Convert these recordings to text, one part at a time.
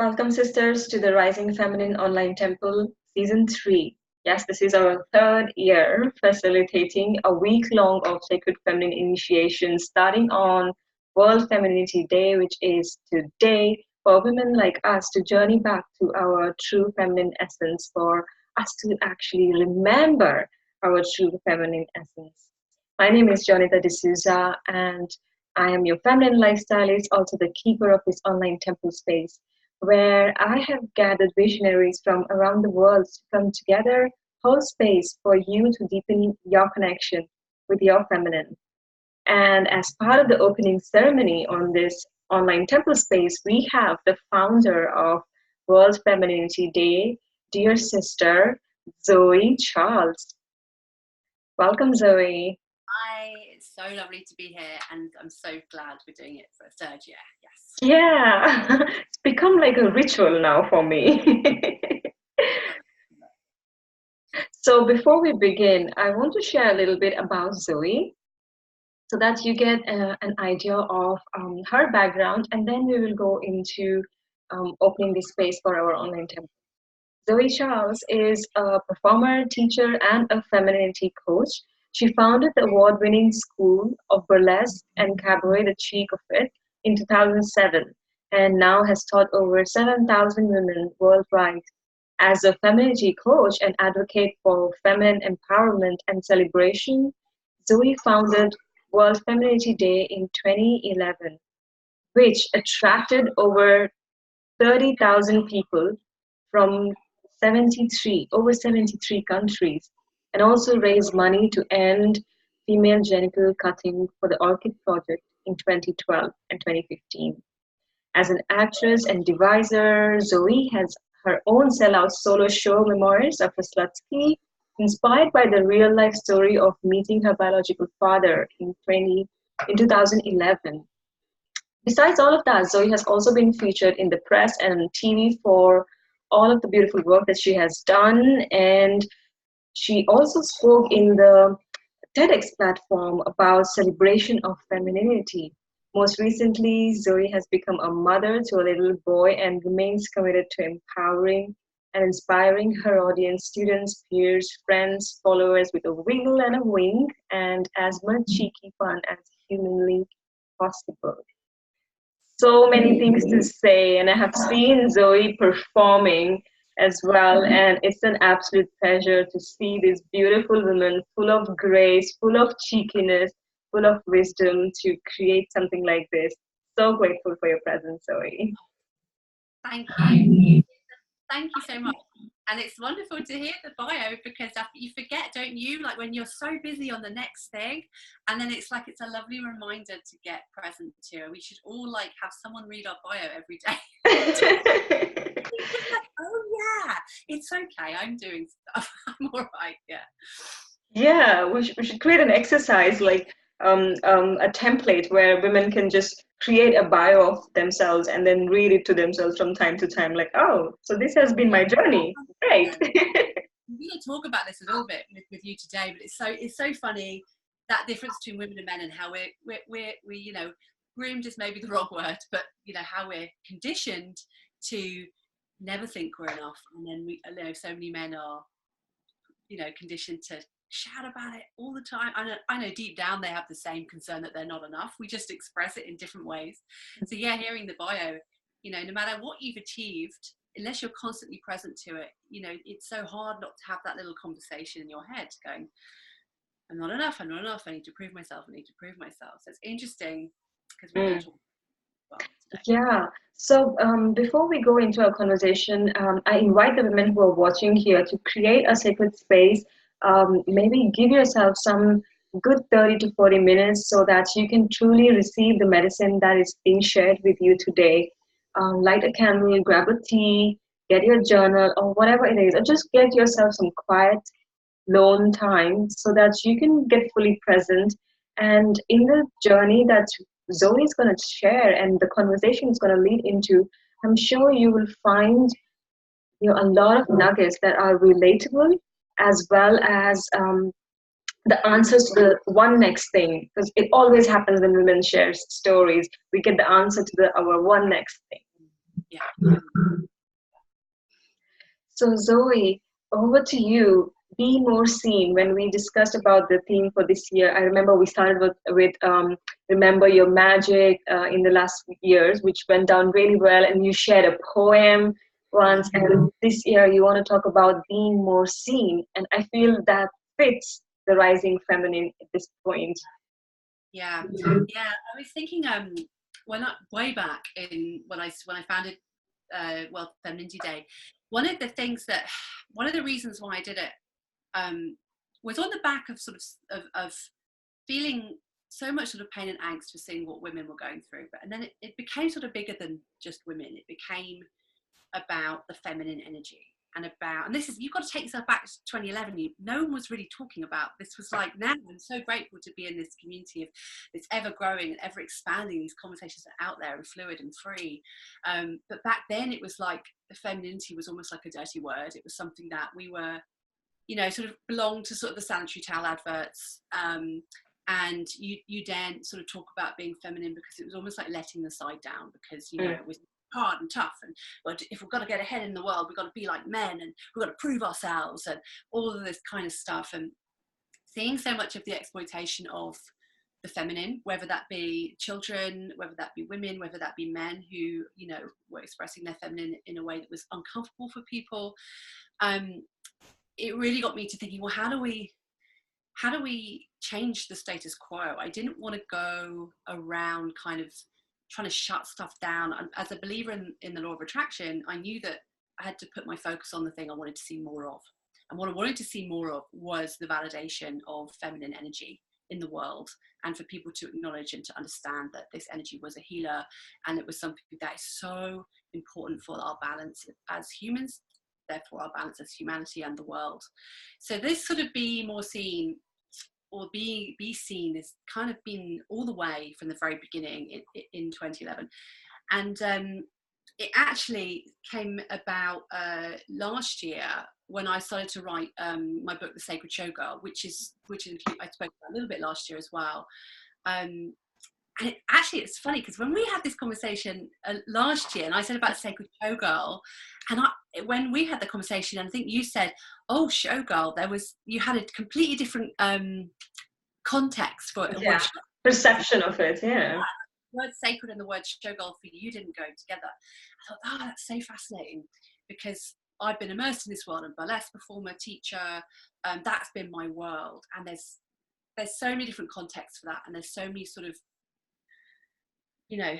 Welcome, sisters, to the Rising Feminine Online Temple Season 3. Yes, this is our third year facilitating a week long of sacred feminine initiation starting on World Femininity Day, which is today, for women like us to journey back to our true feminine essence, for us to actually remember our true feminine essence. My name is Jonita D'Souza, and I am your feminine lifestylist, also the keeper of this online temple space where I have gathered visionaries from around the world to come together, hold space for you to deepen your connection with your feminine. And as part of the opening ceremony on this online temple space, we have the founder of World Femininity Day, dear sister Zoe Charles. Welcome, Zoe. Hi, it's so lovely to be here, and I'm so glad we're doing it for a third year. Yes. Yeah, it's become like a ritual now for me. So before we begin, I want to share a little bit about Zoe so that you get an idea of her background, and then we will go into opening the space for our online temple. Zoe Charles is a performer, teacher, and a femininity coach. She founded the award-winning School of Burlesque and Cabaret, The Cheek of It, in 2007, and now has taught over 7,000 women worldwide. As a femininity coach and advocate for feminine empowerment and celebration, Zoe founded World Femininity Day in 2011, which attracted over 30,000 people from over 73 countries, and also raised money to end female genital cutting for the Orchid Project in 2012 and 2015. As an actress and deviser, Zoe has her own sellout solo show, Memoirs of a Slutsky, inspired by the real-life story of meeting her biological father in 2011. Besides all of that, Zoe has also been featured in the press and on TV for all of the beautiful work that she has done, and she also spoke in the TEDx platform about celebration of femininity. Most recently, Zoe has become a mother to a little boy and remains committed to empowering and inspiring her audience, students, peers, friends, followers with a wiggle and a wink and as much cheeky fun as humanly possible. So many things to say, and I have seen Zoe performing as well, and it's an absolute pleasure to see this beautiful woman full of grace, full of cheekiness, full of wisdom to create something like this. So grateful for your presence, Zoe. Thank you. Thank you so much. And it's wonderful to hear the bio because you forget, don't you? Like when you're so busy on the next thing, and then it's a lovely reminder to get present to. We should all like have someone read our bio every day. Like, oh yeah, it's okay. I'm doing stuff. I'm all right. Yeah. Yeah, we should create an exercise like a template where women can just create a bio of themselves and then read it to themselves from time to time, like, oh, so this has been my journey. Great. I'm going to talk about this a little bit with you today, but it's so funny, that difference between women and men, and how we're groomed is maybe the wrong word, but how we're conditioned to never think we're enough, and then so many men are conditioned to shout about it all the time. I know deep down they have the same concern that they're not enough. We just express it in different ways. So yeah, hearing the bio, no matter what you've achieved, unless you're constantly present to it, it's so hard not to have that little conversation in your head going, I'm not enough, I need to prove myself, So it's interesting because we're going to talk about today. Yeah. So before we go into our conversation, I invite the women who are watching here to create a sacred space. Maybe give yourself some good 30 to 40 minutes so that you can truly receive the medicine that is being shared with you today. Light a candle, grab a tea, get your journal or whatever it is, or just get yourself some quiet, lone time so that you can get fully present. And in the journey that Zoe is going to share and the conversation is going to lead into, I'm sure you will find a lot of nuggets that are relatable, as well as the answers to the one next thing, because it always happens when women share stories. We get the answer to our one next thing. Yeah. So Zoe, over to you. Be more seen. When we discussed about the theme for this year, I remember we started with remember your magic in the last years, which went down really well, and you shared a poem once. And this year, you want to talk about being more seen, and I feel that fits the rising feminine at this point. Yeah, yeah. I was thinking, when I, way back in when I founded World Femininity Day, one of the things that one of the reasons why I did it was on the back of sort of feeling so much sort of pain and angst for seeing what women were going through, but and then it became sort of bigger than just women. It became about the feminine energy and about, and this is, you've got to take yourself back to 2011. No one was really talking about this. Was like, now I'm so grateful to be in this community of it's ever growing and ever expanding. These conversations are out there and fluid and free, but back then it was like the femininity was almost like a dirty word. It was something that we were, you know, sort of belonged to sort of the sanitary towel adverts, and you daren't sort of talk about being feminine because it was almost like letting the side down, because, you know, it was hard and tough, and well, if we've got to get ahead in the world, we've got to be like men, and we've got to prove ourselves, and all of this kind of stuff. And seeing so much of the exploitation of the feminine, whether that be children, whether that be women, whether that be men who, you know, were expressing their feminine in a way that was uncomfortable for people, it really got me to thinking, well, how do we change the status quo? I didn't want to go around kind of trying to shut stuff down. As a believer in the law of attraction, I knew that I had to put my focus on the thing I wanted to see more of. And what I wanted to see more of was the validation of feminine energy in the world, and for people to acknowledge and to understand that this energy was a healer, and it was something that is so important for our balance as humans, therefore our balance as humanity and the world. So this sort of be more seen, or be seen, has kind of been all the way from the very beginning in 2011. And it actually came about last year when I started to write my book, The Sacred Showgirl, which I spoke about a little bit last year as well. And it's funny because when we had this conversation last year, and I said about Sacred Showgirl, and when we had the conversation, and I think you said, "Oh, Showgirl," you had a completely different context for yeah, perception of it. Yeah, the word sacred and the word showgirl for you didn't go together. I thought, oh, that's so fascinating, because I've been immersed in this world. I'm a burlesque performer, teacher. That's been my world, and there's so many different contexts for that, and there's so many sort of, you know,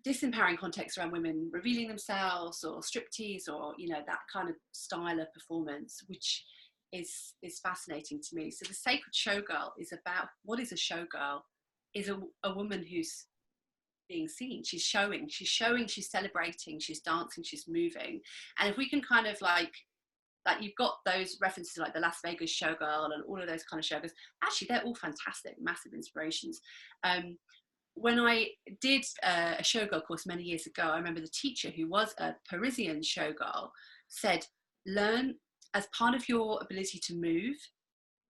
disempowering contexts around women revealing themselves, or striptease, or, you know, that kind of style of performance, which is fascinating to me. So the Sacred Showgirl is about, what is a showgirl? Is a woman who's being seen. She's showing, she's celebrating, she's dancing, she's moving. And if we can kind of like you've got those references like the Las Vegas Showgirl and all of those kind of showgirls, actually they're all fantastic, massive inspirations. When I did a showgirl course many years ago, I remember the teacher, who was a Parisian showgirl, said, learn, as part of your ability to move,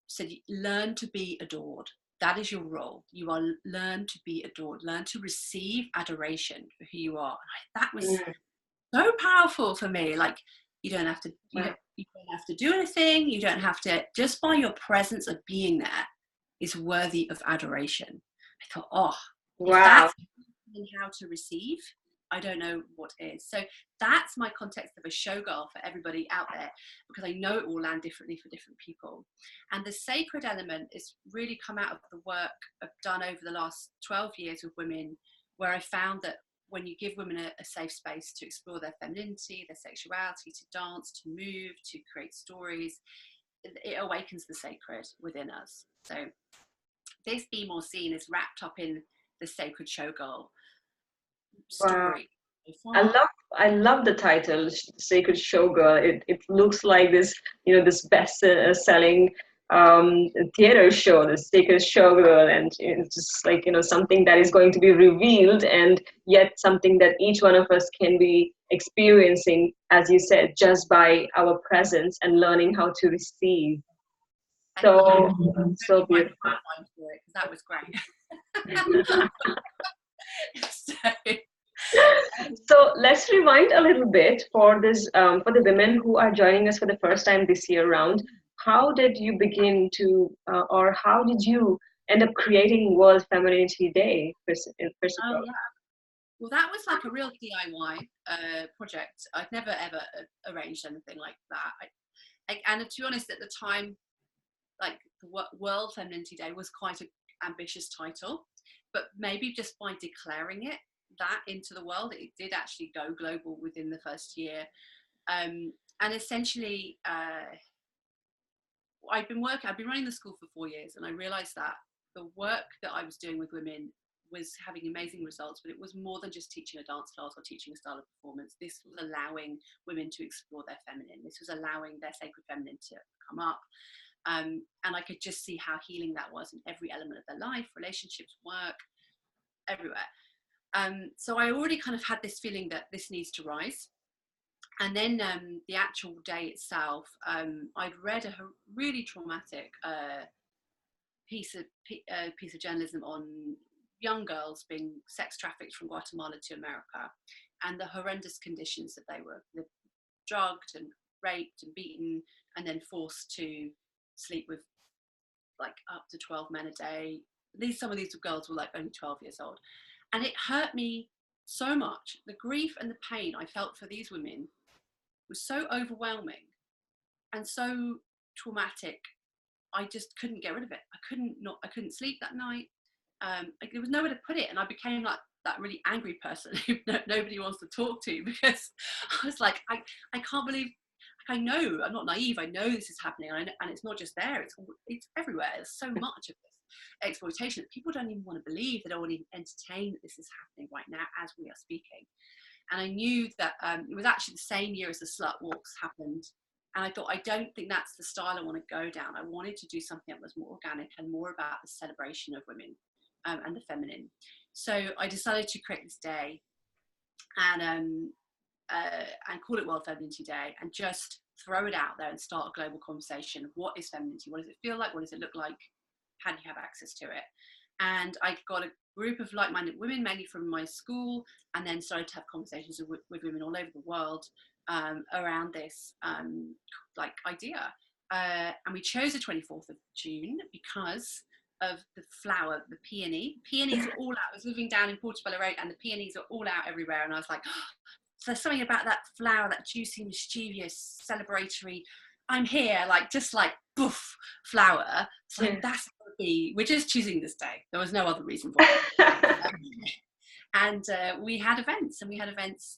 said, learn to be adored. That is your role. You are learn to be adored, learn to receive adoration for who you are. That was so powerful for me. Like, you don't have to, you don't have to do anything. You don't have to, just by your presence of being there is worthy of adoration. I thought, oh, wow. If that's how to receive, I don't know what is. So that's my context of a showgirl for everybody out there, because I know it will land differently for different people. And the sacred element is really come out of the work I've done over the last 12 years with women, where I found that when you give women a safe space to explore their femininity, their sexuality, to dance, to move, to create stories, it awakens the sacred within us. So this Be More Seen is wrapped up in the Sacred Showgirl story. Wow. I love the title, Sacred Showgirl. It looks like this, you know, this best-selling theater show, the Sacred Showgirl, and it's just like, you know, something that is going to be revealed, and yet something that each one of us can be experiencing, as you said, just by our presence and learning how to receive. So beautiful. That was great. let's rewind a little bit for this for the women who are joining us for the first time this year round. How did you begin to, or how did you end up creating World Femininity Day, first of Oh all? yeah. Well, that was like a real DIY project. I'd never ever arranged anything like that. And to be honest, at the time, like the World Femininity Day was quite an ambitious title, but maybe just by declaring it that into the world, it did actually go global within the first year. And essentially, I've been running the school for 4 years, and I realized that the work that I was doing with women was having amazing results, but it was more than just teaching a dance class or teaching a style of performance. This was allowing women to explore their feminine. This was allowing their sacred feminine to come up. And I could just see how healing that was in every element of their life, relationships, work, everywhere. So I already kind of had this feeling that this needs to rise. And then the actual day itself, I'd read a really traumatic piece of journalism on young girls being sex trafficked from Guatemala to America, and the horrendous conditions that they were drugged and raped and beaten, and then forced to sleep with like up to 12 men a day. Some of these girls were like only 12 years old, and it hurt me so much. The grief and the pain I felt for these women was so overwhelming and so traumatic. I just couldn't get rid of it. I couldn't sleep that night. There was nowhere to put it, and I became like that really angry person who nobody wants to talk to, because I was like, I can't believe. I know I'm not naive. I know this is happening, and it's not just there. It's everywhere. There's so much of this exploitation that people don't even want to believe. They don't want to even entertain that this is happening right now as we are speaking. And I knew that it was actually the same year as the Slut Walks happened. And I thought, I don't think that's the style I want to go down. I wanted to do something that was more organic and more about the celebration of women and the feminine. So I decided to create this day and call it World Femininity Day, and just throw it out there and start a global conversation. What is femininity? What does it feel like? What does it look like? How do you have access to it? And I got a group of like-minded women, mainly from my school, and then started to have conversations with women all over the world around this like idea. And we chose the 24th of June because of the flower, the peony. Peonies were all out. I was living down in Portobello Road, and the peonies were all out everywhere. And I was like, oh, so there's something about that flower, that juicy, mischievous, celebratory, I'm here, like just like boof, flower. It's like, that's gonna be. We're just choosing this day. There was no other reason for it. And we had events,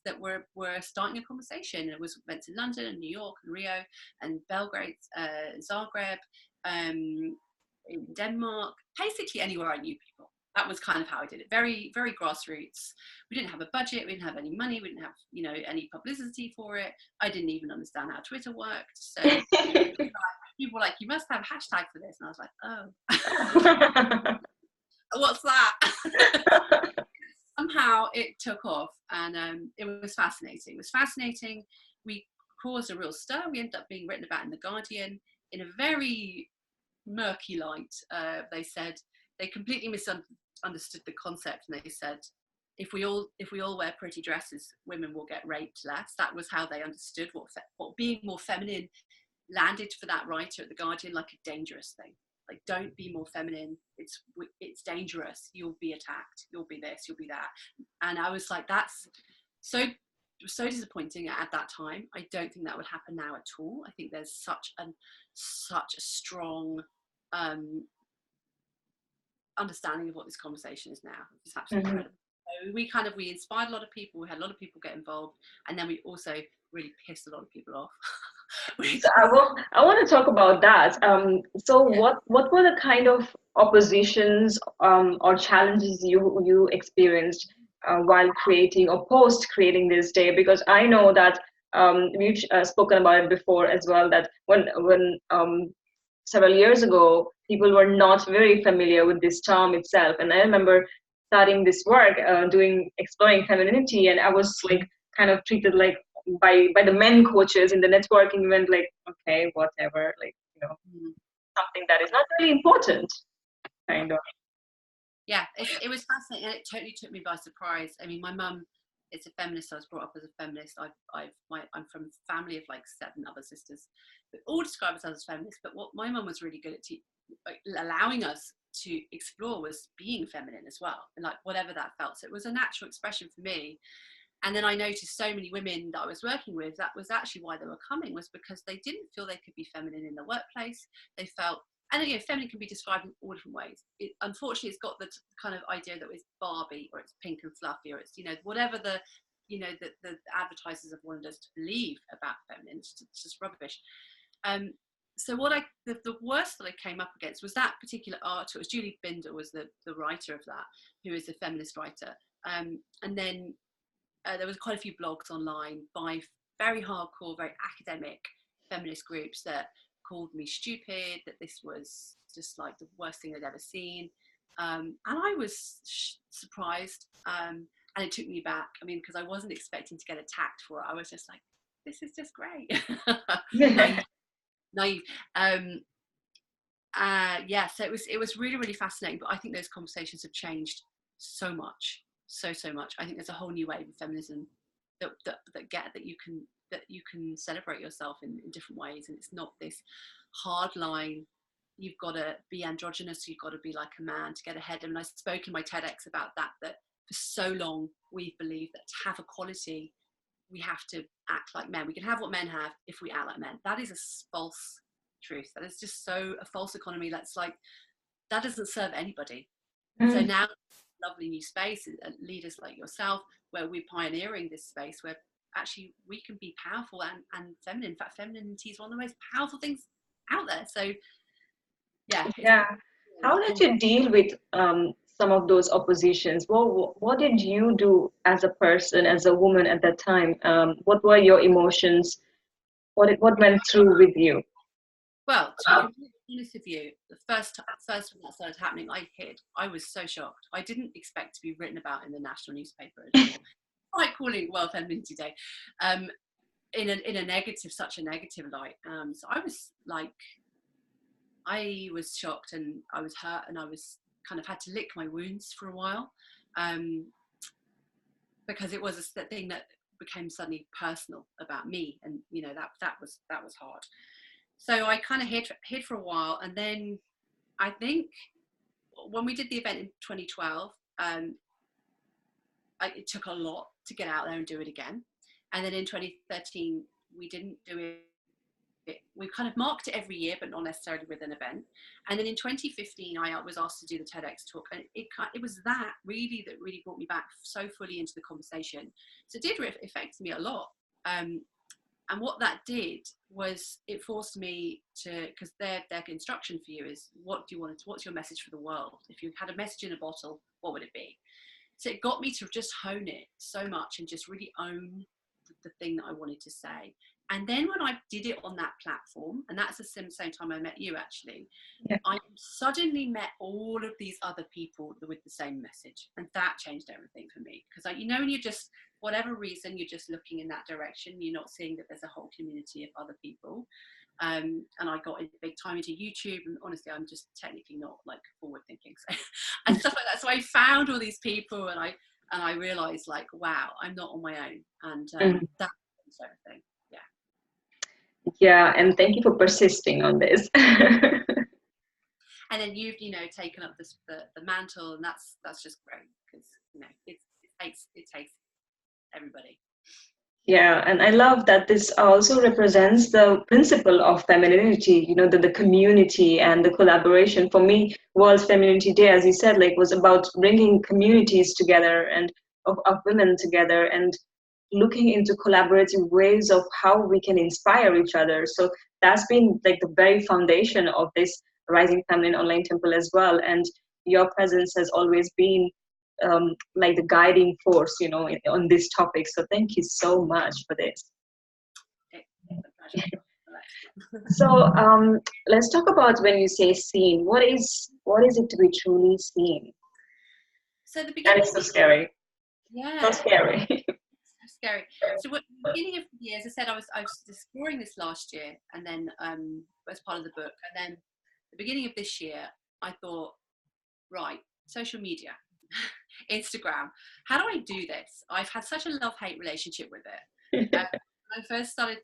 that were starting a conversation. It was events in London and New York and Rio and Belgrade, Zagreb, in Denmark, basically anywhere I knew people. That was kind of how I did it. Very, very grassroots. We didn't have a budget. We didn't have any money. We didn't have, any publicity for it. I didn't even understand how Twitter worked. So people were like, you must have a hashtag for this. And I was like, oh, what's that? Somehow it took off, and it was fascinating. We caused a real stir. We ended up being written about in The Guardian in a very murky light. They said they completely misunderstood the concept, and they said if we all wear pretty dresses, women will get raped less. That was how they understood what being more feminine landed for that writer at The Guardian, like a dangerous thing. Like, don't be more feminine. It's dangerous. You'll be attacked. You'll be this. You'll be that. And I was like, that's so disappointing at that time. I don't think that would happen now at all. I think there's such a strong understanding of what this conversation is now. It's absolutely incredible. So we inspired a lot of people. We had a lot of people get involved, and then we also really pissed a lot of people off. So I want to talk about that. So what were the kind of oppositions or challenges you experienced while creating or post creating this day? Because I know that we've spoken about it before as well, that when several years ago, people were not very familiar with this term itself. And I remember starting this work, exploring femininity, and I was like kind of treated like by the men coaches in the networking event, like, okay, whatever, like, something that is not really important, kind of. Yeah, it was fascinating, and it totally took me by surprise. I mean, my mum it's a feminist. I was brought up as a feminist. I'm from a family of like 7 other sisters, but all describe themselves as feminists. But what my mum was really good at like, allowing us to explore was being feminine as well, and like whatever that felt. So it was a natural expression for me. And then I noticed so many women that I was working with, that was actually why they were coming, was because they didn't feel they could be feminine in the workplace. They felt, and you know, feminine can be described in all different ways. Unfortunately, it's got the kind of idea that it's Barbie, or it's pink and fluffy, or it's, you know, whatever the, you know, the advertisers have wanted us to believe about feminine. It's just rubbish. So the worst that I came up against was that particular article. It was Julie Binder was the writer of that, who is a feminist writer. And then there was quite a few blogs online by very hardcore, very academic feminist groups that called me stupid, that this was just like the worst thing they'd ever seen. And I was surprised, and it took me back. I mean, because I wasn't expecting to get attacked for it. I was just like, this is just great. naive. Yeah, so it was really, really fascinating. But I think those conversations have changed so much. So much. I think there's a whole new wave of feminism that you can celebrate yourself in different ways, and it's not this hard line. You've got to be androgynous, you've got to be like a man to get ahead. I mean, I spoke in my TEDx about that for so long we've believed that to have equality we have to act like men. We can have what men have if we act like men. That is a false truth. That is just so a false economy. That's like, that doesn't serve anybody. So now lovely new space, leaders like yourself, where we're pioneering this space where actually we can be powerful and feminine. In fact, femininity is one of the most powerful things out there. So yeah. How did you deal with some of those oppositions? What did you do as a person, as a woman at that time? What were your emotions? What went through with you? Well, to be completely honest with you, the first when that started happening, I was so shocked. I didn't expect to be written about in the national newspaper at all. Like calling it World Femininity Day, in a negative, such a negative light. So I was like, I was shocked and I was hurt, and I was kind of had to lick my wounds for a while, because it was a thing that became suddenly personal about me, and you know that was hard. So I kind of hid for a while, and then I think when we did the event in 2012, it took a lot to get out there and do it again. And then in 2013, we didn't do it. We kind of marked it every year, but not necessarily with an event. And then in 2015, I was asked to do the TEDx talk, and it was that really brought me back so fully into the conversation. So it did affect me a lot. And what that did was it forced me to, because their instruction for you is, what's your message for the world? If you had a message in a bottle, what would it be? So it got me to just hone it so much and just really own the thing that I wanted to say. And then when I did it on that platform, and that's the same time I met you actually, I suddenly met all of these other people with the same message, and that changed everything for me. Because you know, when you just, whatever reason, you're just looking in that direction, you're not seeing that there's a whole community of other people. And I got in big time into YouTube, and honestly, I'm just technically not like forward thinking, so and stuff like that. So I found all these people, and I realized like, wow, I'm not on my own, and that was everything. Yeah, and thank you for persisting on this. And then you've taken up the mantle, and that's just great, because it takes everybody. Yeah, and I love that this also represents the principle of femininity, the community and the collaboration. For me, World Femininity Day, as you said, like was about bringing communities together and of women together and looking into collaborative ways of how we can inspire each other. So that's been like the very foundation of this Rising Feminine Online Temple as well. And your presence has always been like the guiding force, on this topic. So thank you so much for this. So let's talk about when you say seen. What is it to be truly seen? So the beginning. That is so scary. Yeah. So scary. Scary. So at the beginning of the year, as I said, I was exploring this last year, and then as part of the book, and then the beginning of this year, I thought, right, social media. Instagram. How do I do this? I've had such a love-hate relationship with it. When I first started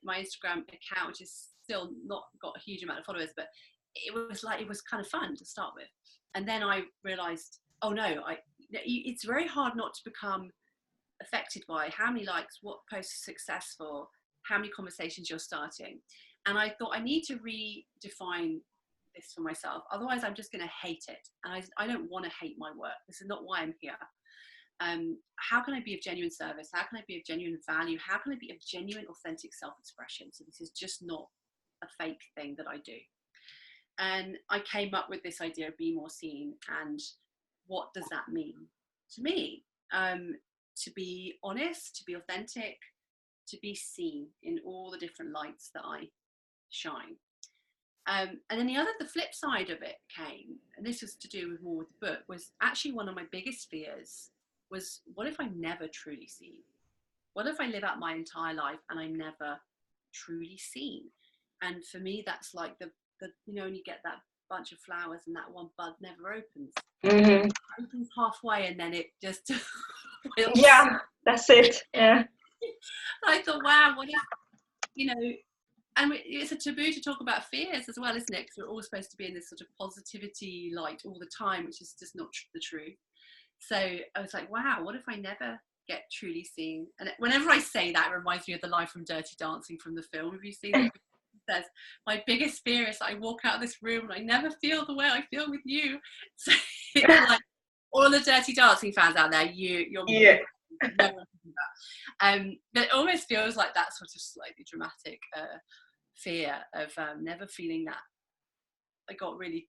my Instagram account, which is still not got a huge amount of followers, but it was kind of fun to start with. And then I realized, oh no, it's very hard not to become affected by how many likes, what posts are successful, how many conversations you're starting. And I thought I need to redefine this for myself. Otherwise, I'm just going to hate it. And I don't want to hate my work. This is not why I'm here. How can I be of genuine service? How can I be of genuine value? How can I be of genuine, authentic self-expression? So this is just not a fake thing that I do. And I came up with this idea of be more seen. And what does that mean to me? To be honest, to be authentic, to be seen in all the different lights that I shine. And then the flip side of it came, and this was to do with more with the book, was actually one of my biggest fears was, what if I'm never truly seen? What if I live out my entire life and I'm never truly seen? And for me, that's like the when you get that bunch of flowers and that one bud never opens. Mm-hmm. It opens halfway and then it just wilts. Yeah, that's it. Yeah. I thought, wow, what if, and it's a taboo to talk about fears as well, isn't it? Because we're all supposed to be in this sort of positivity light all the time, which is just not the truth. So I was like, wow, what if I never get truly seen? And whenever I say that, it reminds me of the line from Dirty Dancing from the film. Have you seen it? It says, my biggest fear is that I walk out of this room and I never feel the way I feel with you. So it's like, all the Dirty Dancing fans out there, you're yeah. but it almost feels like that sort of slightly dramatic fear of never feeling that I got really,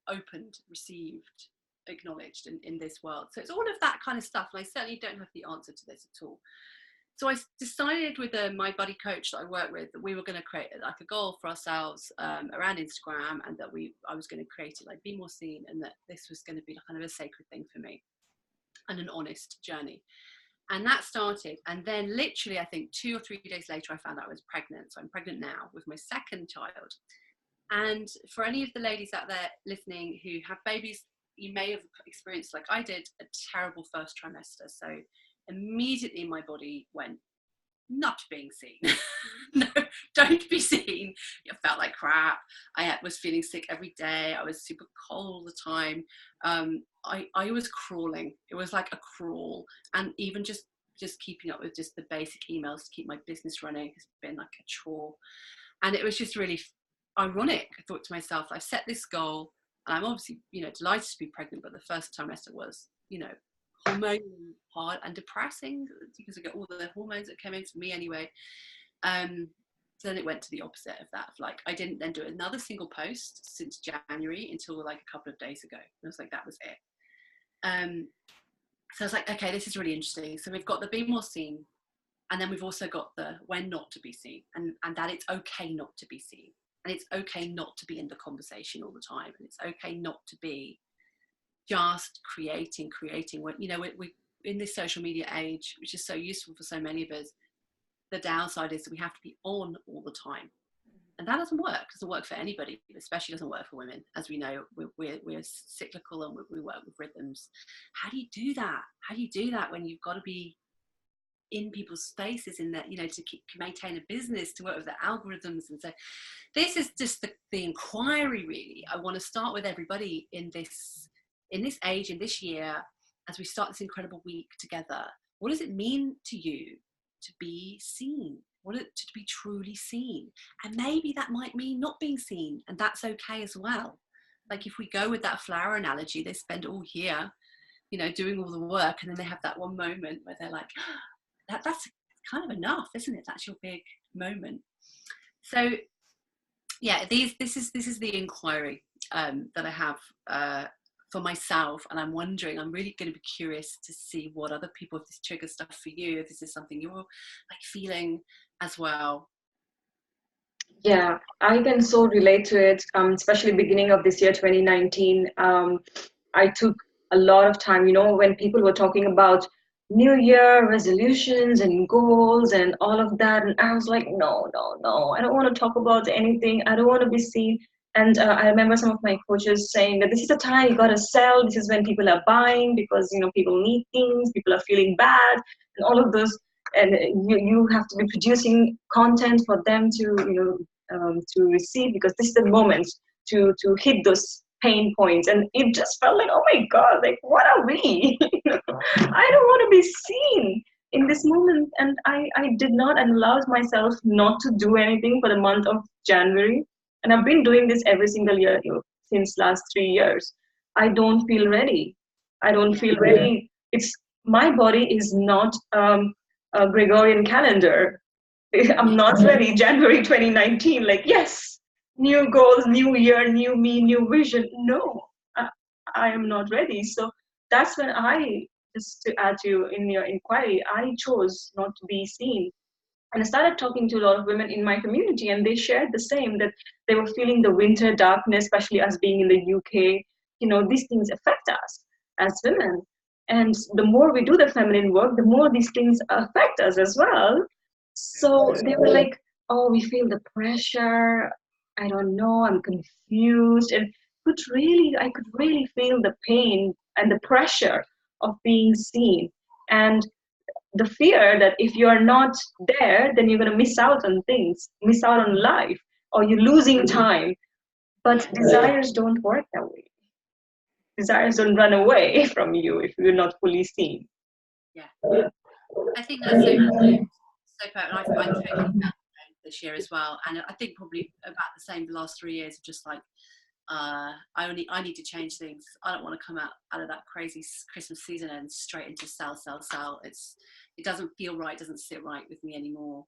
opened, received, acknowledged in this world. So it's all of that kind of stuff, and I certainly don't have the answer to this at all. So I decided with my buddy coach that I work with that we were going to create like a goal for ourselves around Instagram, and that I was going to create it like be more seen, and that this was going to be kind of a sacred thing for me and an honest journey. And that started, and then literally I think 2 or 3 days later I found out I was pregnant. So I'm pregnant now with my second child. And for any of the ladies out there listening who have babies, you may have experienced, like I did, a terrible first trimester. So immediately my body went, not being seen. No, don't be seen. It felt like crap. I was feeling sick every day. I was super cold all the time. I was crawling. It was like a crawl. And even just keeping up with just the basic emails to keep my business running has been like a chore. And it was just really ironic. I thought to myself, I've set this goal, and I'm obviously, delighted to be pregnant, but the first trimester was, hormonally hard and depressing because I get all the hormones that came in for me anyway. So then it went to the opposite of that. Like I didn't then do another single post since January until like a couple of days ago. I was like, that was it. So I was like, okay, this is really interesting. So we've got the be more seen, and then we've also got the when not to be seen, and that it's okay not to be seen, and it's okay not to be in the conversation all the time, and it's okay not to be just creating when we in this social media age, which is so useful for so many of us. The downside is that we have to be on all the time, and that doesn't work for anybody. It especially doesn't work for women. As we know, we're cyclical, and we work with rhythms. How do you do that when you've got to be in people's spaces, in that, to maintain a business, to work with the algorithms? And so this is just the inquiry, really. I want to start with everybody in this age, in this year, as we start this incredible week together. What does it mean to you to be seen? To be truly seen? And maybe that might mean not being seen, and that's okay as well. Like if we go with that flower analogy, they spend all year, doing all the work, and then they have that one moment where they're like, that's kind of enough, isn't it? That's your big moment. So yeah, this is the inquiry that I have for myself, and I'm really going to be curious to see what other people, if this triggers stuff for you, if this is something you're like feeling as well. Yeah, I can so relate to it, especially beginning of this year, 2019. I took a lot of time, when people were talking about New Year resolutions and goals and all of that. And I was like, no, I don't want to talk about anything. I don't want to be seen. And I remember some of my coaches saying that this is the time you got to sell. This is when people are buying because, people need things, people are feeling bad, and all of those. And you have to be producing content for them to receive, because this is the moment to hit those pain points. And it just felt like, oh my God, like, what are we? I don't want to be seen in this moment. And I did not, and allowed myself not to do anything for the month of January. And I've been doing this every single year, since last 3 years. I don't feel ready. I don't feel ready. It's My body is not a Gregorian calendar. I'm not ready. January 2019, like, yes, new goals, new year, new me, new vision. No, I am not ready. So that's when just to add to you in your inquiry, I chose not to be seen. And I started talking to a lot of women in my community, and they shared the same, that they were feeling the winter darkness, especially us being in the UK. These things affect us as women. And the more we do the feminine work, the more these things affect us as well. So they were like, oh, we feel the pressure. I don't know, I'm confused. And I could really feel the pain and the pressure of being seen. And the fear that if you're not there, then you're going to miss out on things, miss out on life, or you're losing time. But desires don't work that way. Desires don't run away from you if you're not fully seen. Yeah, I think that's so perfect. I totally found this year as well, and I think probably about the same the last 3 years of just like I need to change things. I don't want to come out of that crazy Christmas season and straight into sell. It doesn't feel right, doesn't sit right with me anymore.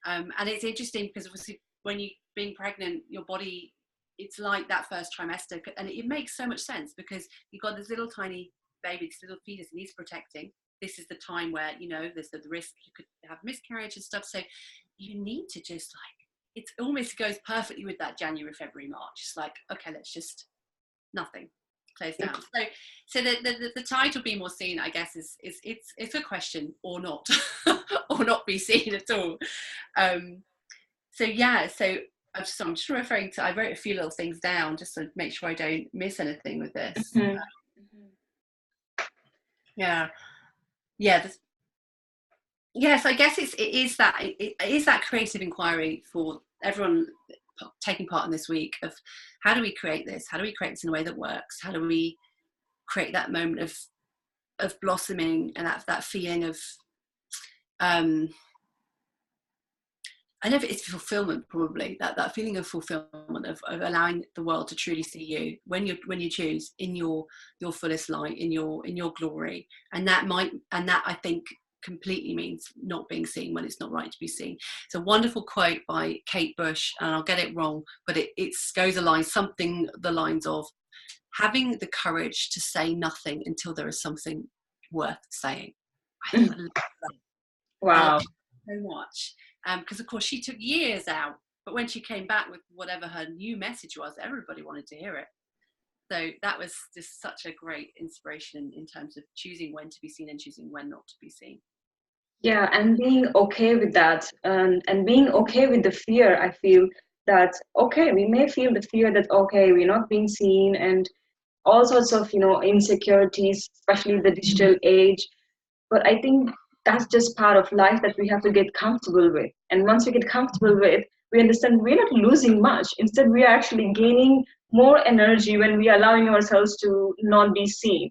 And it's interesting because obviously when you being pregnant, your body, it's like that first trimester, and it makes so much sense because you've got this little tiny baby, this little fetus that needs protecting. This is the time where there's the risk you could have miscarriage and stuff. So you need to just it almost goes perfectly with that January, February, March. It's like, okay, let's just nothing, close down. So the title "Be More Seen," I guess, is it's a question or not, or not be seen at all. So I'm just referring to. I wrote a few little things down just to make sure I don't miss anything with this. Mm-hmm. Yes, I guess it is that creative inquiry for everyone taking part in this week of how do we create this? How do we create this in a way that works? How do we create that moment of blossoming and that feeling of I know it's fulfillment, probably that feeling of fulfillment of allowing the world to truly see you when you choose in your fullest light, in your glory, and that I think completely means not being seen when it's not right to be seen. It's a wonderful quote by Kate Bush, and I'll get it wrong, but it goes something the lines of having the courage to say nothing until there is something worth saying. I love that. Wow. So much. Because of course she took years out, but when she came back with whatever her new message was, everybody wanted to hear it. So that was just such a great inspiration in terms of choosing when to be seen and choosing when not to be seen. Yeah, and being okay with that, and being okay with the fear. I feel that, okay, we may feel the fear that, okay, we're not being seen, and all sorts of insecurities, especially the digital age. But I think that's just part of life that we have to get comfortable with. And once we get comfortable with, we understand we're not losing much. Instead, we are actually gaining more energy when we are allowing ourselves to not be seen.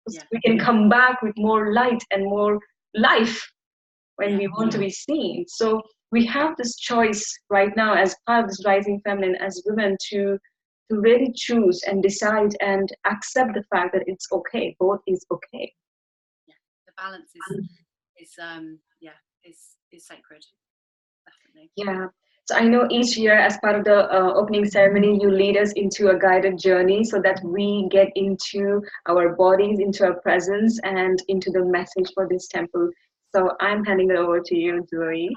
Yeah. We can come back with more light and more life when we want to be seen. So we have this choice right now as part of this rising feminine, as women, to really choose and decide and accept the fact that it's okay. Both is okay. The balance is sacred, definitely. Yeah. So I know each year, as part of the opening ceremony, you lead us into a guided journey so that we get into our bodies, into our presence, and into the message for this temple. So I'm handing it over to you, Zoe.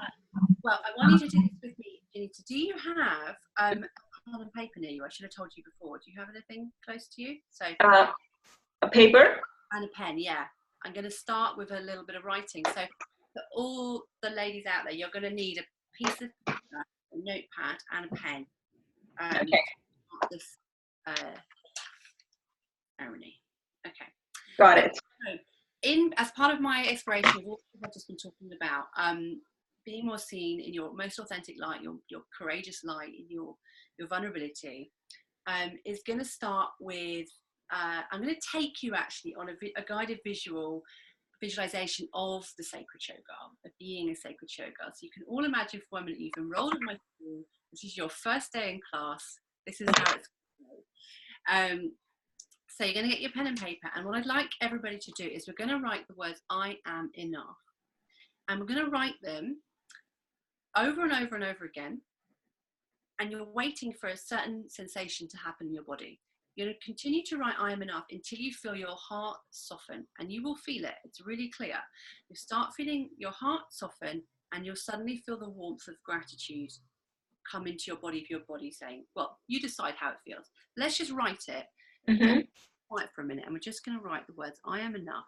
Well, I want you to do this with me, Janita. Do you have a pen and paper near you? I should have told you before. Do you have anything close to you? So a paper and a pen. Yeah. I'm going to start with a little bit of writing. So for all the ladies out there, you're going to need a piece of paper, a notepad, and a pen. Okay. This ceremony. Okay. Got it. So, as part of my exploration of what I've just been talking about, being more seen in your most authentic light, your courageous light, in your vulnerability, is going to start with. I'm going to take you actually on a guided visualization of the sacred shogar, of being a sacred shogar. So you can all imagine for a minute you've enrolled at my school. This is your first day in class. This is how it's going to go. So you're going to get your pen and paper, and what I'd like everybody to do is we're going to write the words "I am enough," and we're going to write them over and over and over again, and you're waiting for a certain sensation to happen in your body. You're going to continue to write "I am enough" until you feel your heart soften, and you will feel it. It's really clear. You start feeling your heart soften, and you'll suddenly feel the warmth of gratitude come into your body saying, well, you decide how it feels. Let's just write it. Mm-hmm. Quiet for a minute, and we're just going to write the words "I am enough"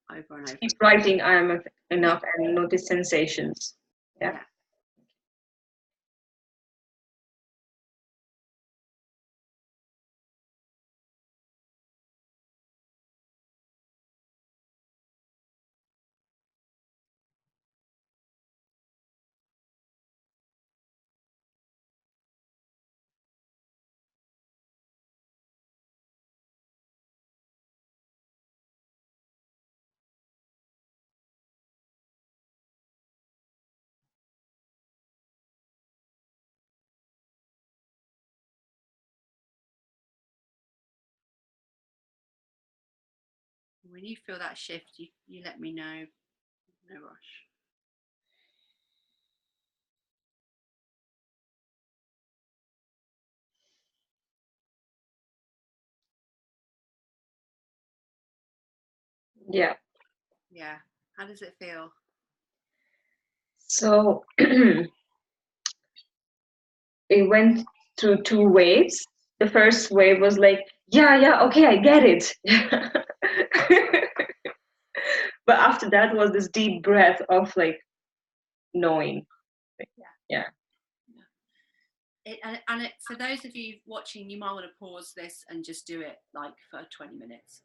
over and over. Keep writing "I am enough" and notice sensations. Yeah. When you feel that shift, you let me know. No rush. Yeah. Yeah. How does it feel? So it went through two waves. The first wave was like, yeah, okay, I get it. But after that was this deep breath of like knowing. Yeah. For those of you watching, you might want to pause this and just do it like for 20 minutes.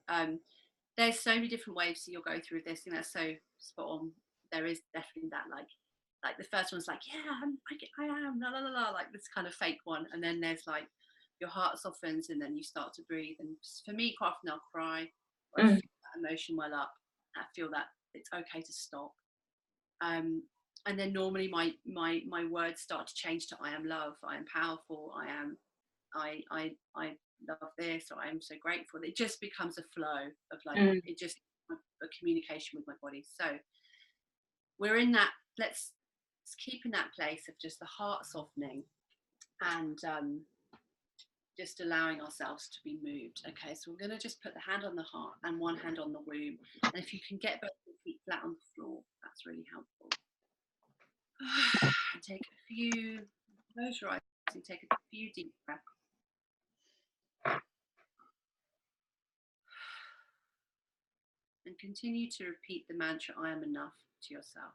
There's so many different waves that you'll go through this, and that's so spot on. There is definitely that like the first one's like, yeah, I am, la la la la, like this kind of fake one, and then there's like your heart softens, and then you start to breathe. And for me, quite often I'll cry, or I feel that emotion well up. I feel that it's okay to stop. And then normally my words start to change to "I am love," "I am powerful," I love this, or "I am so grateful." It just becomes a flow of like it just a communication with my body. So we're in that. Let's keep in that place of just the heart softening and just allowing ourselves to be moved. Okay, so we're going to just put the hand on the heart and one hand on the womb, and if you can get both your feet flat on the floor, that's really helpful. And take a few, close your eyes and take a few deep breaths. And continue to repeat the mantra "I am enough" to yourself.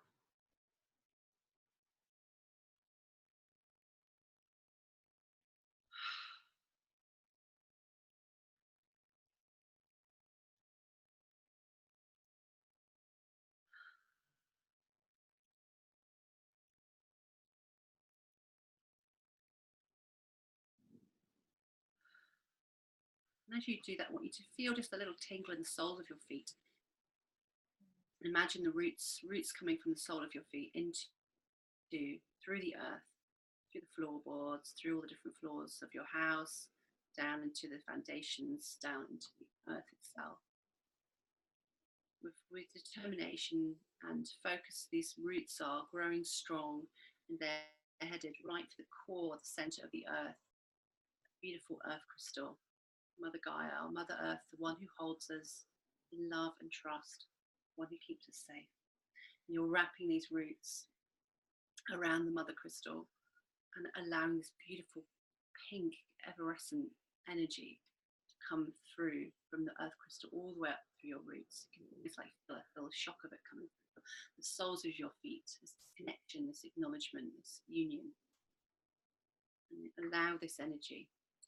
And as you do that, I want you to feel just a little tingle in the soles of your feet. And imagine the roots coming from the sole of your feet through the earth, through the floorboards, through all the different floors of your house, down into the foundations, down into the earth itself. With determination and focus, these roots are growing strong, and they're headed right to the core, the center of the earth. Beautiful earth crystal, Mother Gaia, our Mother Earth, the one who holds us in love and trust, the one who keeps us safe. And you're wrapping these roots around the Mother Crystal and allowing this beautiful pink evanescent energy to come through from the earth crystal all the way up through your roots. It's like feel the shock of it coming through the soles of your feet, this connection, this acknowledgement, this union. And allow this energy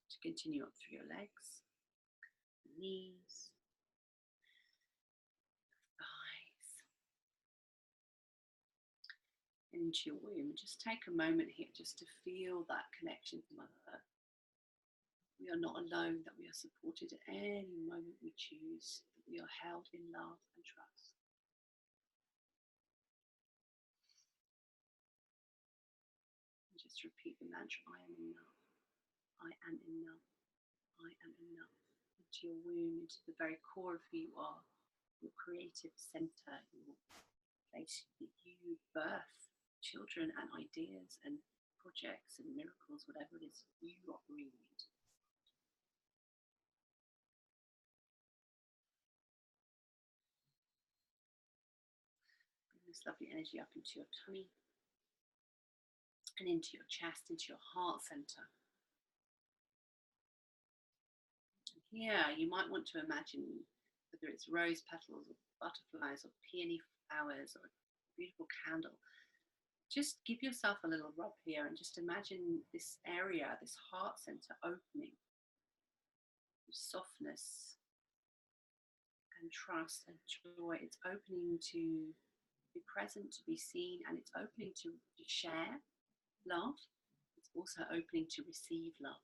to continue up through your legs, knees, thighs, and into your womb. Just take a moment here just to feel that connection to Mother Earth. We are not alone, that we are supported at any moment we choose, that we are held in love and trust. And just repeat the mantra, I am enough, I am enough, I am enough. Into your womb, into the very core of who you are, your creative center, your place that you birth children and ideas and projects and miracles, whatever it is you are breathing into. Bring this lovely energy up into your tummy and into your chest, into your heart center. And here you might want to imagine, whether it's rose petals or butterflies or peony flowers or a beautiful candle, just give yourself a little rub here and just imagine this area, this heart center opening with softness and trust and joy. It's opening to be present, to be seen, and it's opening to share love. It's also opening to receive love.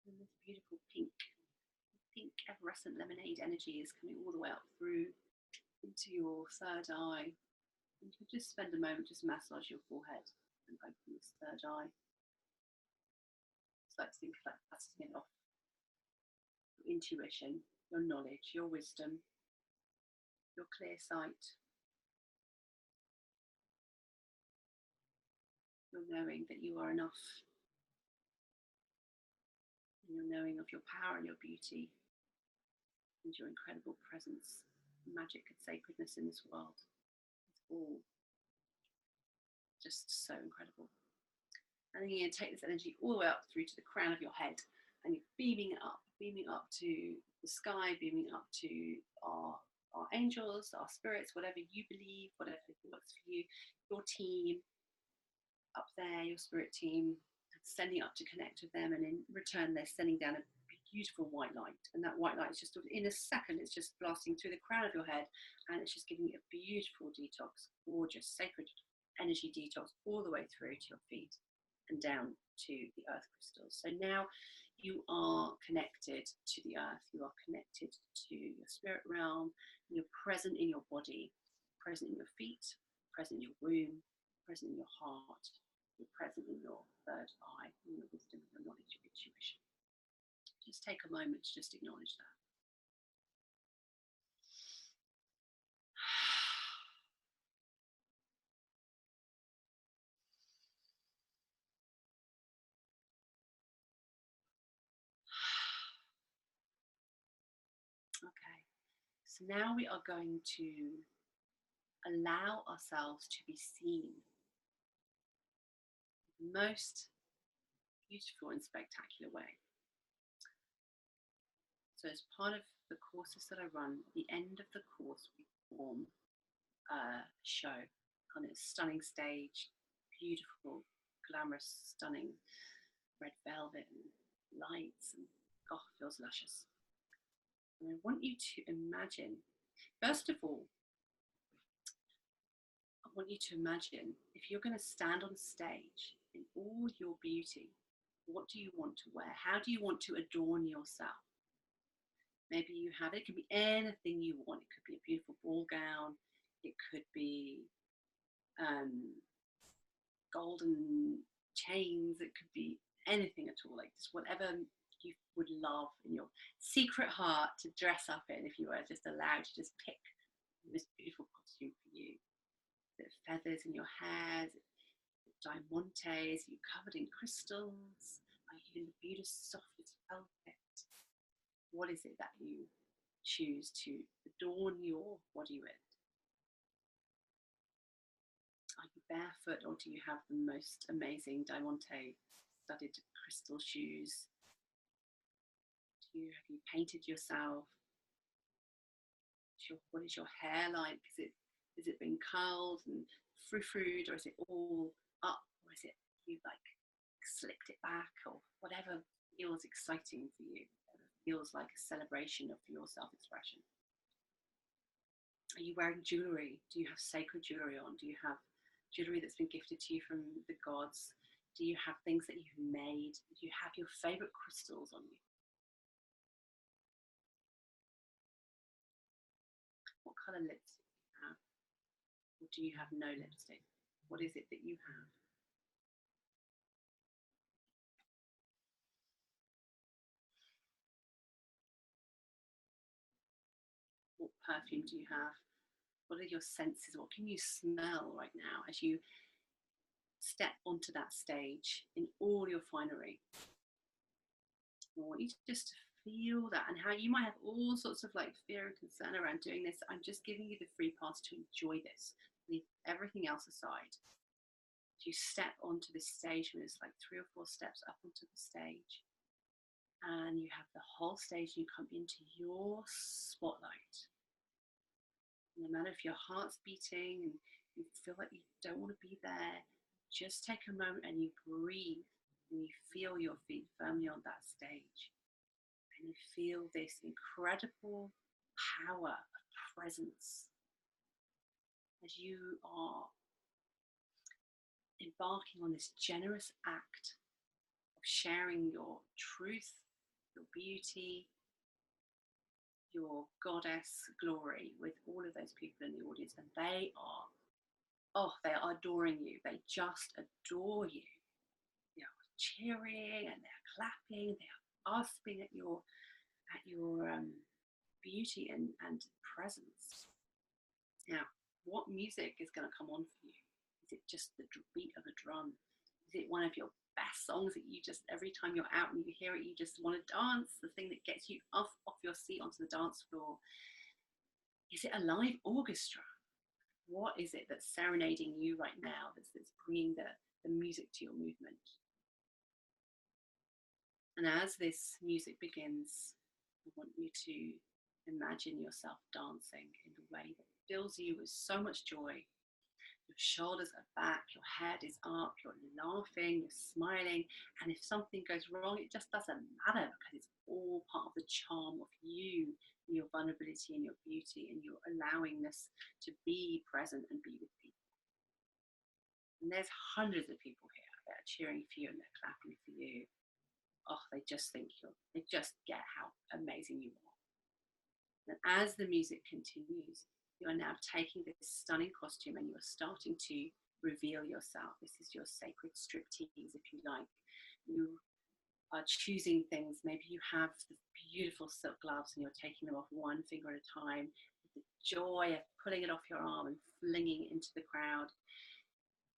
And this beautiful pink effervescent lemonade energy is coming all the way up through into your third eye. And you just spend a moment, just massage your forehead and open this third eye. It's like to think about passing it off. Your intuition, your knowledge, your wisdom, your clear sight, your knowing that you are enough, and your knowing of your power and your beauty and your incredible presence, magic and sacredness in this world. It's all just so incredible. And then you're going to take this energy all the way up through to the crown of your head, and you're beaming it up to the sky, beaming up to our angels, our spirits, whatever you believe, whatever works for you, your team up there, your spirit team, sending up to connect with them, and in return they're sending down a beautiful white light, and that white light is just in a second, it's just blasting through the crown of your head, and it's just giving you a beautiful detox, gorgeous sacred energy detox all the way through to your feet and down to the earth crystals. So now you are connected to the earth, you are connected to your spirit realm, you're present in your body, present in your feet, present in your womb, present in your heart, you're present in your third eye, in your wisdom, your knowledge, your intuition. Just take a moment to just acknowledge that. Okay, so now we are going to allow ourselves to be seen in the most beautiful and spectacular way. So as part of the courses that I run, at the end of the course we perform a show on a stunning stage, beautiful, glamorous, stunning red velvet and lights, and oh, it feels luscious. And I want you to imagine, first of all, I want you to imagine if you're going to stand on stage in all your beauty, what do you want to wear? How do you want to adorn yourself? Maybe you have, it could be anything you want. It could be a beautiful ball gown. It could be golden chains. It could be anything at all, like just whatever you would love in your secret heart to dress up in if you were just allowed to just pick this beautiful costume for you. The feathers in your hair, diamantes, you covered in crystals, are you in the beautiful softest velvet? What is it that you choose to adorn your body with? Are you barefoot, or do you have the most amazing diamante studded crystal shoes? Have you painted yourself? what is your hair like? Is it been curled and frou-froued, or is it all up, or is it you like slicked it back, or whatever feels exciting for you, whatever feels like a celebration of your self-expression. Are you wearing jewelry? Do you have sacred jewelry on? Do you have jewelry that's been gifted to you from the gods? Do you have things that you've made? Do you have your favorite crystals on you? What color lipstick do you have? Or do you have no lipstick? What is it that you have? What perfume do you have? What are your senses? What can you smell right now as you step onto that stage in all your finery? I want you to just feel that, and how you might have all sorts of like fear and concern around doing this. I'm just giving you the free pass to enjoy this. Leave everything else aside. You step onto this stage, and it's like 3 or 4 steps up onto the stage, and you have the whole stage, and you come into your spotlight. No matter if your heart's beating and you feel like you don't want to be there, just take a moment and you breathe, and you feel your feet firmly on that stage, and you feel this incredible power of presence as you are embarking on this generous act of sharing your truth, your beauty, your goddess glory with all of those people in the audience. And they are adoring you. They just adore you. They are cheering and they're clapping. They are gasping at your beauty and presence. Now, what music is going to come on for you? Is it just the beat of a drum? Is it one of your best songs that you just, every time you're out and you hear it, you just want to dance? The thing that gets you off your seat onto the dance floor? Is it a live orchestra? What is it that's serenading you right now, that's bringing the music to your movement? And as this music begins, I want you to imagine yourself dancing in a way that fills you with so much joy. Your shoulders are back, your head is up, you're laughing, you're smiling, and if something goes wrong, it just doesn't matter, because it's all part of the charm of you, and your vulnerability and your beauty, and your allowingness to be present and be with people. And there's hundreds of people here that are cheering for you and they're clapping for you. Oh, they just get how amazing you are. And as the music continues, you are now taking this stunning costume and you're starting to reveal yourself. This is your sacred striptease, if you like. You are choosing things. Maybe you have the beautiful silk gloves and you're taking them off one finger at a time, with the joy of pulling it off your arm and flinging it into the crowd.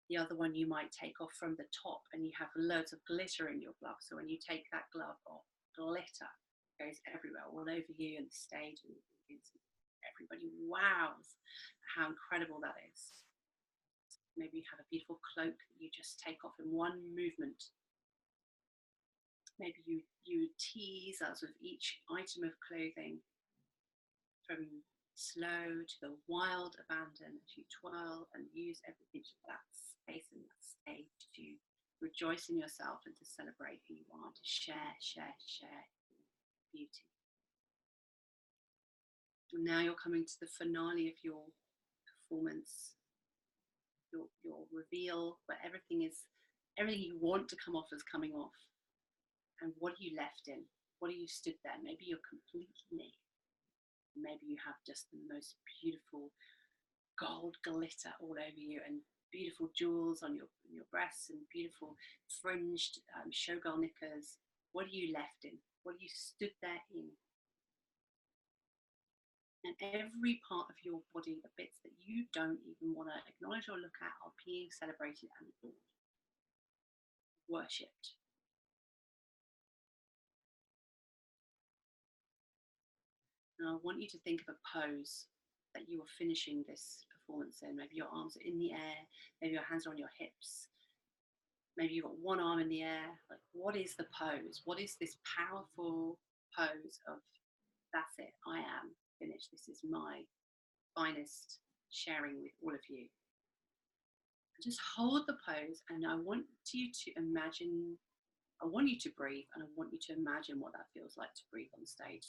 The other one you might take off from the top, and you have loads of glitter in your glove. So when you take that glove off, glitter goes everywhere, all over you and the stage, and everybody wows how incredible that is. Maybe you have a beautiful cloak that you just take off in one movement. Maybe you tease us with each item of clothing, from slow to the wild abandon, as you twirl and use every inch of that space and that stage to rejoice in yourself and to celebrate who you are, to share beauty. And now you're coming to the finale of your performance, your reveal, where everything you want to come off is coming off. And what are you left in? What are you stood there? Maybe you're completely naked. Maybe you have just the most beautiful gold glitter all over you, and beautiful jewels on your breasts, and beautiful fringed showgirl knickers. What are you left in? What are you stood there in? And every part of your body, the bits that you don't even want to acknowledge or look at, are being celebrated and adored, worshipped. Now I want you to think of a pose that you are finishing this performance in. Maybe your arms are in the air, maybe your hands are on your hips, maybe you've got one arm in the air. Like, what is the pose? What is this powerful pose of, that's it, I am finished, this is my finest sharing with all of you. Just hold the pose, and I want you to imagine, I want you to breathe, and I want you to imagine what that feels like to breathe on stage.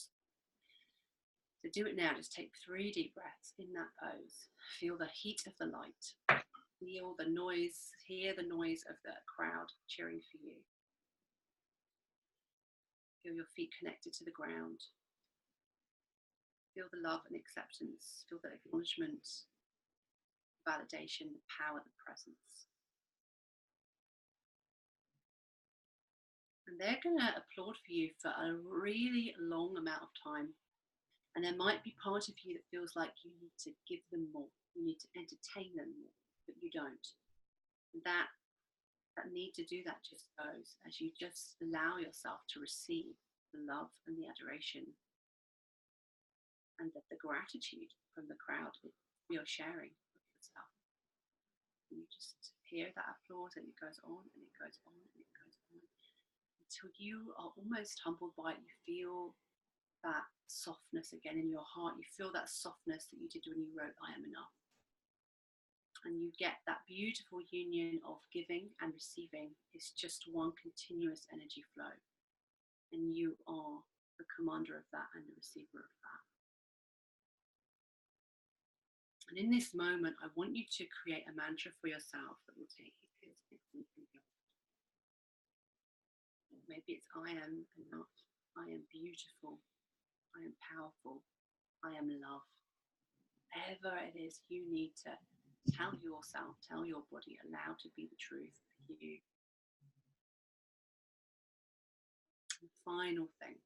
So do it now. Just take 3 deep breaths in that pose. Feel the heat of the light. Feel the noise, hear the noise of the crowd cheering for you. Feel your feet connected to the ground. Feel the love and acceptance. Feel the acknowledgement, validation, the power, the presence. And they're going to applaud for you for a really long amount of time. And there might be part of you that feels like you need to give them more. You need to entertain them more, but you don't. That need to do that just goes as you just allow yourself to receive the love and the adoration and the gratitude from the crowd that you're sharing with yourself. And you just hear that applause, and it goes on and it goes on and it goes on until you are almost humbled by it. You feel that softness again in your heart. You feel that softness that you did when you wrote I Am Enough. And you get that beautiful union of giving and receiving. It's just one continuous energy flow. And you are the commander of that and the receiver of that. And in this moment, I want you to create a mantra for yourself that will take you to this. Maybe it's I am enough. I am beautiful. I am powerful. I am love. Whatever it is you need to tell yourself, tell your body, allow to be the truth for you. The final thing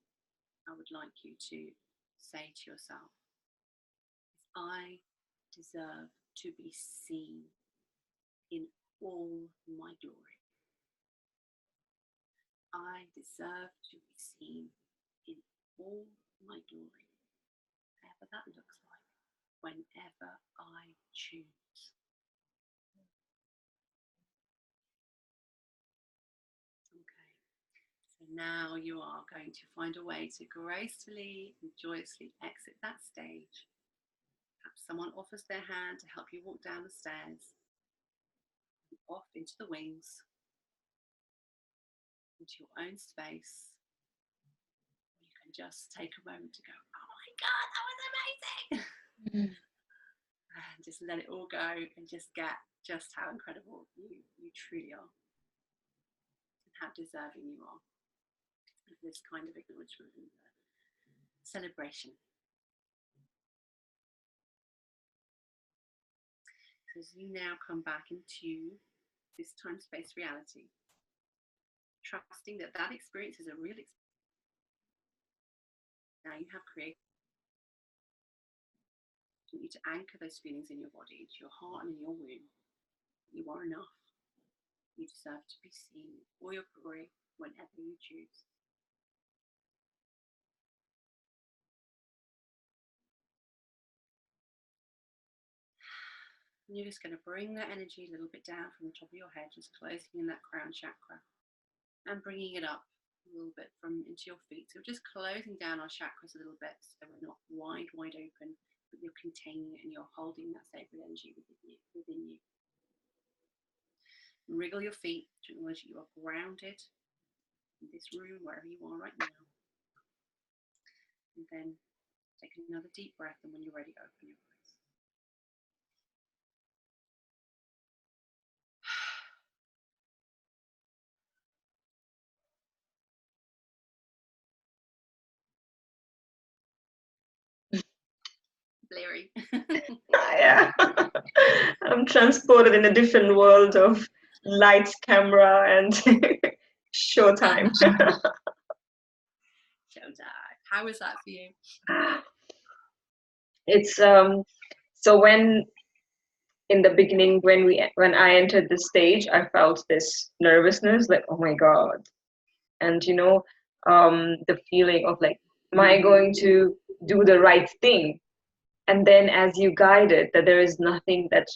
I would like you to say to yourself is, I deserve to be seen in all my glory. I deserve to be seen in all my glory, whatever that looks like, whenever I choose. Okay, so now you are going to find a way to gracefully and joyously exit that stage. Perhaps someone offers their hand to help you walk down the stairs, off into the wings, into your own space. You can just take a moment to go, oh my God, that was amazing. And just let it all go and just get just how incredible you truly are and how deserving you are of this kind of acknowledgement and celebration. So as you now come back into this time-space reality, trusting that that experience is a real experience. Now you have created. I want you to anchor those feelings in your body, to your heart and in your womb. You are enough. You deserve to be seen for your glory whenever you choose. And you're just going to bring that energy a little bit down from the top of your head, just closing in that crown chakra and bringing it up a little bit from into your feet. So we're just closing down our chakras a little bit so we're not wide open, but you're containing it and you're holding that sacred energy within you. And wriggle your feet to acknowledge that you are grounded in this room, wherever you are right now. And then take another deep breath, and when you're ready, open your eyes. Blurry. Yeah. I'm transported in a different world of lights, camera, and showtime. Showtime. How was that for you? It's so when in the beginning when I entered the stage, I felt this nervousness, like, oh my God, and the feeling of like, am I going to do the right thing? And then as you guided that there is nothing that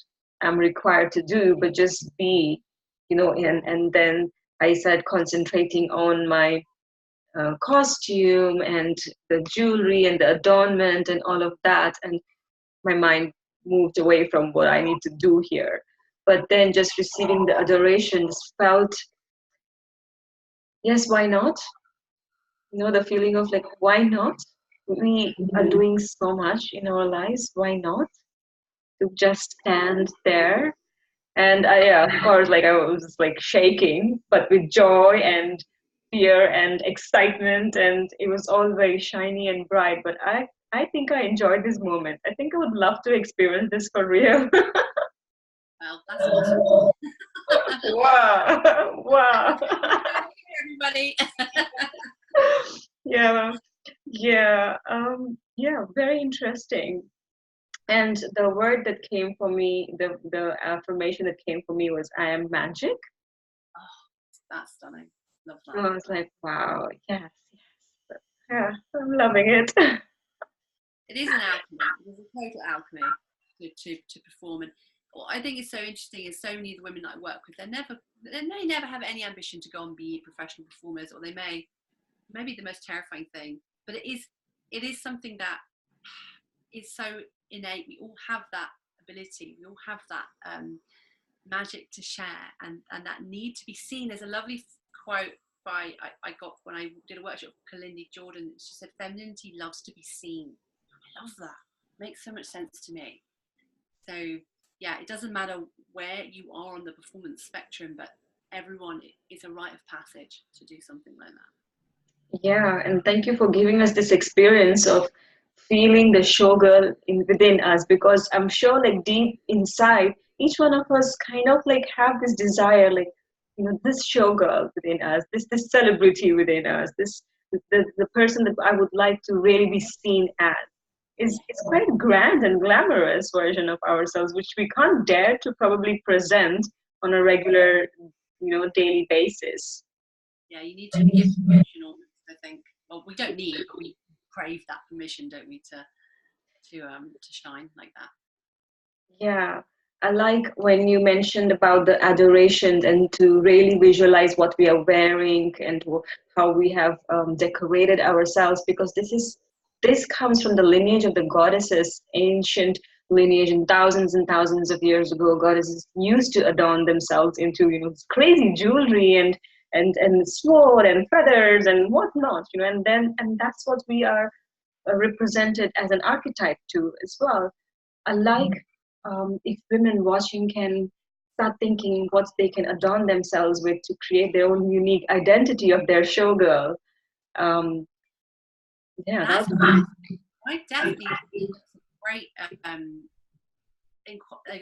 I'm required to do but just be, and then I started concentrating on my costume and the jewelry and the adornment and all of that, and my mind moved away from what I need to do here. But then just receiving the adoration just felt, yes, why not? The feeling of like, why not? We are doing so much in our lives. Why not? To just stand there. And yeah, of course, like I was like shaking, but with joy and fear and excitement, and it was all very shiny and bright. But I think I enjoyed this moment. I think I would love to experience this for real. Well, that's awesome. Wow, wow. Everybody. Yeah, yeah, very interesting. And the word that came for me, the affirmation that came for me was, I am magic. Oh, that's stunning. Love that. And I was like, wow, yes, yes. Yeah, I'm loving it. It is an alchemy. It is a total alchemy to perform. And what I think is so interesting is so many of the women that I work with, they may never have any ambition to go and be professional performers, or they may be the most terrifying thing. But it is something that is so innate. We all have that ability. We all have that magic to share, and that need to be seen. There's a lovely quote I got when I did a workshop with Kalindi Jordan. She said, "Femininity loves to be seen." I love that. It makes so much sense to me. So yeah, it doesn't matter where you are on the performance spectrum, but everyone is a rite of passage to do something like that. Yeah, and thank you for giving us this experience of feeling the showgirl within us, because I'm sure like deep inside, each one of us kind of like have this desire, like, this showgirl within us, this celebrity within us, the person that I would like to really be seen as. It's quite a grand and glamorous version of ourselves, which we can't dare to probably present on a regular, daily basis. Yeah, you need to give permission almost, I think. Well, we don't need, but we crave that permission, don't we, to shine like that. Yeah, I like when you mentioned about the adoration and to really visualize what we are wearing and how we have decorated ourselves, because this comes from the lineage of the goddesses, ancient lineage, and thousands of years ago. Goddesses used to adorn themselves into this crazy jewelry and sword and feathers and whatnot, and that's what we are represented as an archetype too as well. I like if women watching can start thinking what they can adorn themselves with to create their own unique identity of their showgirl. Um, yeah, That's that's I definitely think that's a great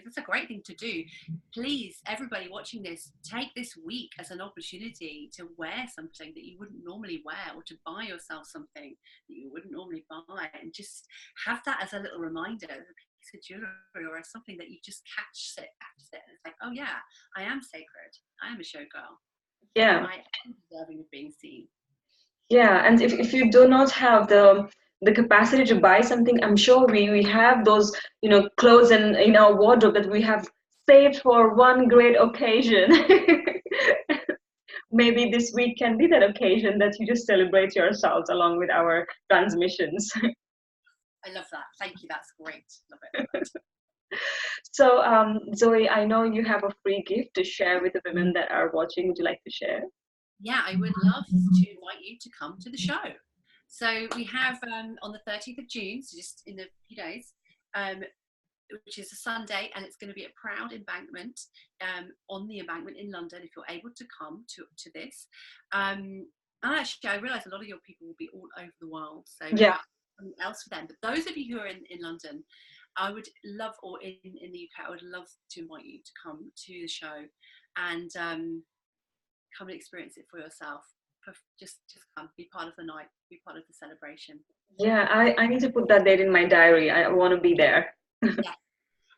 that's a great thing to do. Please, everybody watching this, take this week as an opportunity to wear something that you wouldn't normally wear, or to buy yourself something that you wouldn't normally buy, and just have that as a little reminder, a piece of jewelry or something that you just catch it. And it's like, oh yeah, I am sacred. I am a showgirl. yeah. I am deserving of being seen. Yeah, and if you do not have the capacity to buy something, I'm sure we have those clothes in our wardrobe that we have saved for one great occasion. Maybe this week can be that occasion that you just celebrate yourselves along with our transmissions. I love that. Thank you. That's great. Love it. So, Zoe, I know you have a free gift to share with the women that are watching. Would you like to share? Yeah, I would love to invite you to come to the show. So we have on the 30th of June, so just in a few days, which is a Sunday, and it's going to be at Proud Embankment, on the Embankment in London, if you're able to come to this. And actually, I realise a lot of your people will be all over the world, so Yeah. something else for them. But those of you who are in London, I would love, or in the UK, I would love to invite you to come to the show and come and experience it for yourself. Just come, be part of the night, be part of the celebration. Yeah, I need to put that date in my diary. I want to be there. Yeah.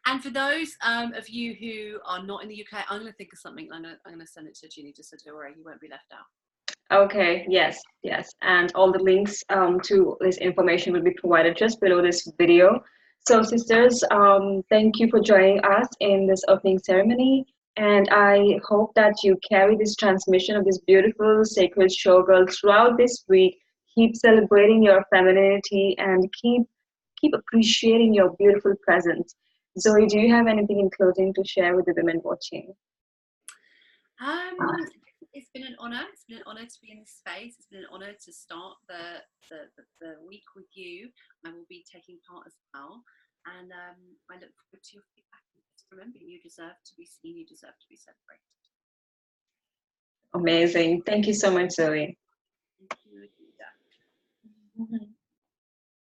And for those of you who are not in the UK, I'm going to think of something. I'm going to send it to Ginny, just so don't worry, you won't be left out. Okay, yes. And all the links to this information will be provided just below this video. So sisters, thank you for joining us in this opening ceremony. And I hope that you carry this transmission of this beautiful sacred showgirl throughout this week. Keep celebrating your femininity and keep keep appreciating your beautiful presence. Zoe, do you have anything in closing to share with the women watching? It's been an honour. It's been an honour to be in this space. It's been an honour to start the week with you. I will be taking part as well, and I look forward to your feedback. Just remember, you deserve to be seen. You deserve to be celebrated. Amazing. Thank you so much, Zoe. Thank you, Anita.